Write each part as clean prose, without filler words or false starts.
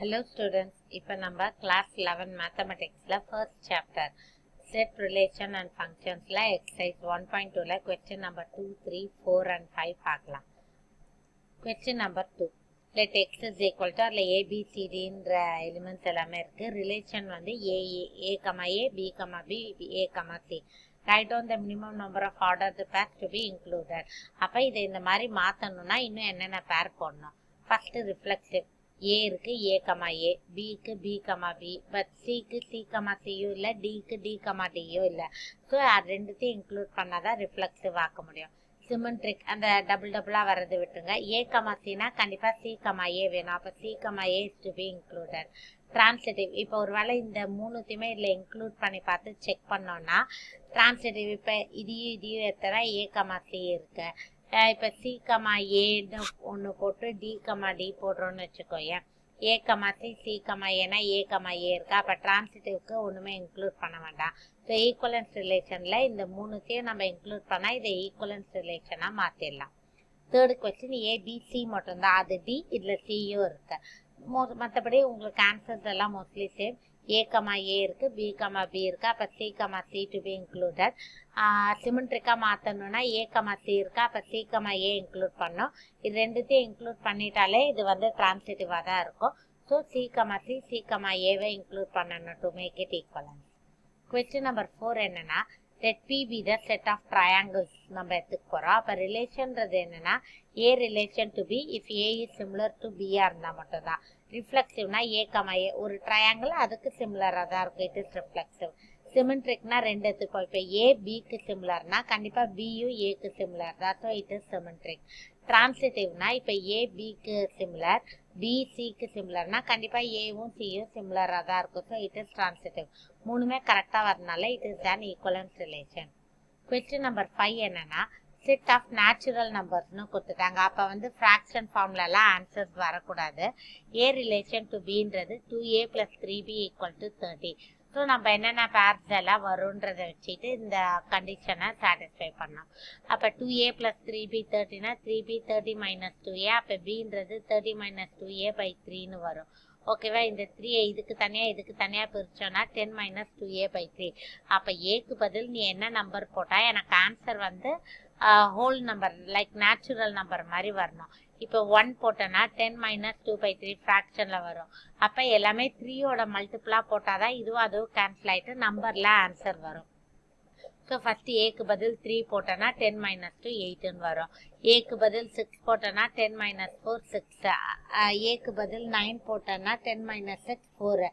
Hello students, இப்போ நம்ம class 11 mathematicsல first chapter set relation and functionsல exercise 1.2ல question number 2, 3, 4 and 5 பார்க்கலாம். Question number 2. Let x is equal to அதில் a, b, c, d ன்ற elements எல்லாமே இருக்கு. Relation வந்து a, b, b, a, c. Write down the minimum number of ordered pairs to be included. அப்ப இதை இந்த மாதிரி மாத்தணும்னா இன்னும் என்னென்ன பேர் போடணும்? First reflexive. A இருக்கு A, A, B க்கு B, B, but C க்கு C, C யோ இல்ல, D க்கு D, D யோ இல்ல. So அது ரெண்டுத்தையும் இன்க்ளூட் பண்ணாதான் ரிஃப்ளெக்சிவ் ஆக்க முடியும். சிமெட்ரிக் அந்த டபுளா வரது விட்டுங்க. A, C னா கண்டிப்பா C, A வேணும். அப்ப C, A is to be included. Transitive இப்போ ஒருவேளை இந்த மூணுத்தையுமே இதுல இன்க்ளூட் பண்ணி பார்த்து செக் பண்ணோம்னா டிரான்சிட்டிவ் இப்ப இதையும் எத்தனை A, C இருக்கு. இப்போ சி ஏன்னு ஒன்று போட்டு டி போடுறோன்னு வச்சுக்கோயேன். ஏ சி ஏன்னா ஏ இருக்கா. அப்போ டிரான்சிட்டிவ்க்கு ஒன்றுமே இன்க்ளூட் பண்ண வேண்டாம். ஸோ ஈக்குவலன்ஸ் ரிலேஷனில் இந்த மூணுத்தையும் நம்ம இன்க்ளூட் பண்ணால் இதை ஈக்குவலன்ஸ் ரிலேஷனாக மாற்றிடலாம். தேர்டு கொஸ்டின் ஏபிசி மட்டும்தான், அது டி, இதில் சியும் இருக்கு. மற்றபடி உங்களுக்கு ஆன்சர்ஸ் எல்லாம் மோஸ்ட்லி சேம். A, A இருக்கு, B, B இருக்கு. அப்ப C, C to be included. சிமெட்ரிக்கா மாத்தணும்னா A, C இருக்கா. அப்ப C, A இன்க்ளூட் பண்ணோம். இது ரெண்டுத்தையும் இன்க்ளூட் பண்ணிட்டாலே இது வந்து டிரான்சிட்டிவா தான் இருக்கும். ஸோ C, C, Aவை இன்க்ளூட் பண்ணணும் to make it equivalent. Question number 4 என்னன்னா let P be the set of triangles நம்ம எடுத்துக்க போறோம். அப்ப ரிலேஷன்றது என்னன்னா A relation to B if A is similar to B இருந்தா மட்டும்தான். ரிஃப்ளெக்சிவ்னா A, A ஒரு ட்ரையாங்கிள் அதுக்கு சிமிலரா தான் இருக்கும். It is reflexive. சிமெட்ரிக்னா ரெண்டு எடுத்துப்போம். இப்போ A Bக்கு சிமிலர்னா கண்டிப்பா Bயும் Aக்கு சிமிலர் தான். So it is symmetric. டிரான்சிட்டிவ்னா இப்போ A Bக்கு சிமிலர், B Cக்கு சிமிலர்னா கண்டிப்பா Aவும் Cயும் சிமிலரா தான் இருக்கும். So it is transitive. மூணுமே கரெக்டா வரனால it is an equivalence relation. Question number 5 என்னன்னா செட் ஆஃப் நேச்சுரல் நம்பர்ஸ்னு கொடுத்துட்டாங்க. அப்ப வந்து ஃப்ராக்ஷன் ஃபார்ம்ல எல்லாம் ஆன்சர்ஸ் வரக்கூடாது. A ரிலேஷன் டு Bன்றது 2A + 3B = 30. ஸோ நம்ம என்னென்ன பேர்ஸ் எல்லாம் வரும்ன்றதை வச்சுட்டு இந்த கண்டிஷனை சாட்டிஸ்ஃபை பண்ணோம். அப்போ 2A + 3B 30னா 3B 30 - 2A. அப்போ Bன்றது 30 - 2A/3ன்னு வரும். ஓகேவா. இந்த 3 இதுக்கு தனியா பிரிச்சோம்னா 10 - 2A/3. அப்ப ஏக்கு பதில் நீ என்ன நம்பர் போட்டா எனக்கு ஆன்சர் வந்து whole number like natural number மாதிரி வரணும். இப்போ 1 போட்டோன்னா 10 - 2/3 ஃப்ராக்ஷன்ல வரும். அப்ப எல்லாமே 3யோட மல்டிபிளா போட்டாதான் இதுவும் அதுவும் கேன்சல் ஆயிட்டு நம்பர்ல ஆன்சர் வரும். ஸோ ஃபர்ஸ்ட் ஏக்கு பதில் 3 போட்டோன்னா 10 - 2 8ன்னு வரும். ஏக்கு பதில் 6 போட்டோன்னா 10 - 4 6. ஏக்கு பதில் 9 போட்டோன்னா 10 - 6 4.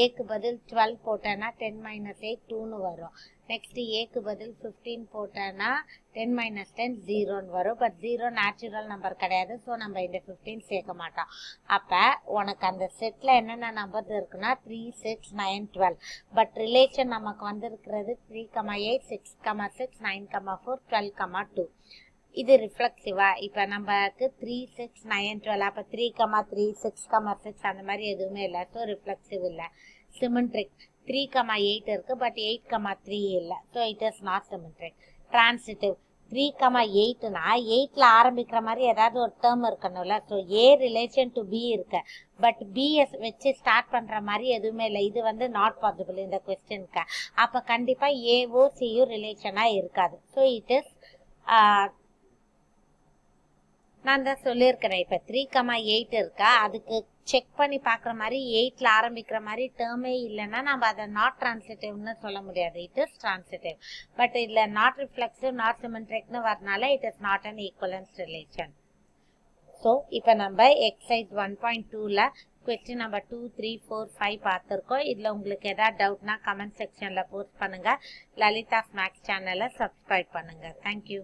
ஏக்கு பதில் 12 போட்டோன்னா 10 - 8 2ன்னு வரும். நெக்ஸ்ட் ஏக்கு பதில் 15 போட்டோன்னா 10 - 10 0ன்னு வரும். பட் 0 நேச்சுரல் நம்பர் கிடையாது. ஸோ நம்ம இந்த 15 சேர்க்க மாட்டோம். அப்ப உனக்கு அந்த செட்ல என்னென்ன நம்பர் இருக்குன்னா 3 6 9 12. பட் ரிலேஷன் நமக்கு வந்து இருக்கிறது 3 8 6 6 9 4 12 2. இது ரிஃப்ளெக்சிவா. இப்ப நமக்கு 3 6 9 12. அப்ப 3 3 6 6 அந்த மாதிரி எதுவுமே இல்லை. ஸோ ரிஃப்ளெக்சிவ் இல்லை. சிமெட்ரிக் 3 8 இருக்கு, பட் 8 3 இல்லை. So it is not symmetric. Transitive 3 8னா 8ல ஆரம்பிக்கிற மாதிரி ஏதாவது ஒரு டேர்ம் இருக்கணும்ல. So A relation to B இருக்கு, பட் பிஎஸ் வச்சு ஸ்டார்ட் பண்ற மாதிரி எதுவுமே இல்லை. இது வந்து நாட் பாசிபிள் இந்த கொஸ்டினுக்கு. அப்ப கண்டிப்பா ஏஓ சியோ ரிலேஷனா இருக்காது. ஸோ இட் இஸ் நான் தான் சொல்லியிருக்கிறேன். இப்போ 3 8 இருக்கா, அதுக்கு செக் பண்ணி பார்க்குற மாதிரி 8ல ஆரம்பிக்கிற மாதிரி டேர்மே இல்லைன்னா நம்ம அதை நாட் டிரான்சிட்டிவ்னு சொல்ல முடியாது. It is transitive. பட் இதில் நாட் ரிஃப்ளெக்சிவ் நாட் சிமெட்ரிக்னு வரனால it is not an equivalence relation. So இப்போ நம்ம எக்ஸசைஸ் 1.2ல கொஸ்டின் நம்பர் 2, 3, 4, 5 பார்த்துருக்கோம். இதில் உங்களுக்கு ஏதாவது டவுட்னா கமெண்ட் செக்ஷனில் போஸ்ட் பண்ணுங்க. லலிதாஸ் மேக்ஸ் சேனலை சப்ஸ்கிரைப் பண்ணுங்க. தேங்க்யூ.